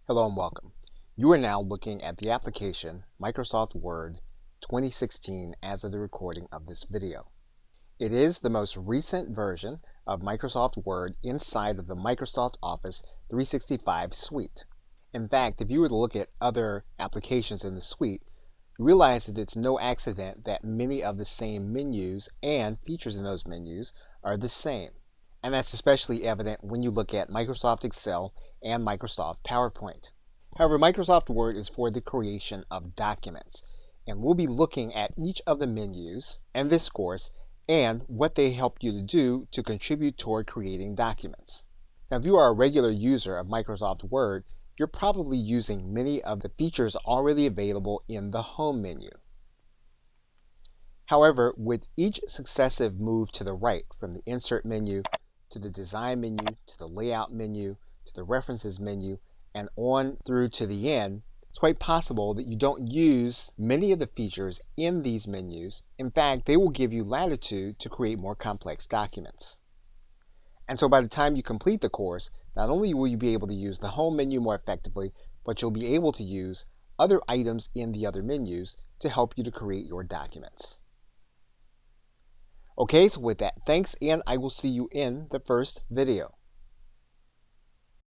Hello and welcome. You are now looking at the application Microsoft Word 2016 as of the recording of this video. It is the most recent version of Microsoft Word inside of the Microsoft Office 365 suite. In fact, if you were to look at other applications in the suite, you realize that it's no accident that many of the same menus and features in those menus are the same. And that's especially evident when you look at Microsoft Excel and Microsoft PowerPoint. However, Microsoft Word is for the creation of documents, and we'll be looking at each of the menus in this course and what they help you to do to contribute toward creating documents. Now, if you are a regular user of Microsoft Word, you're probably using many of the features already available in the Home menu. However, with each successive move to the right from the Insert menu to the Design menu, to the Layout menu, to the References menu, and on through to the end, it's quite possible that you don't use many of the features in these menus. In fact, they will give you latitude to create more complex documents. And so by the time you complete the course, not only will you be able to use the Home menu more effectively, but you'll be able to use other items in the other menus to help you to create your documents. Okay, so with that, thanks, and I will see you in the first video.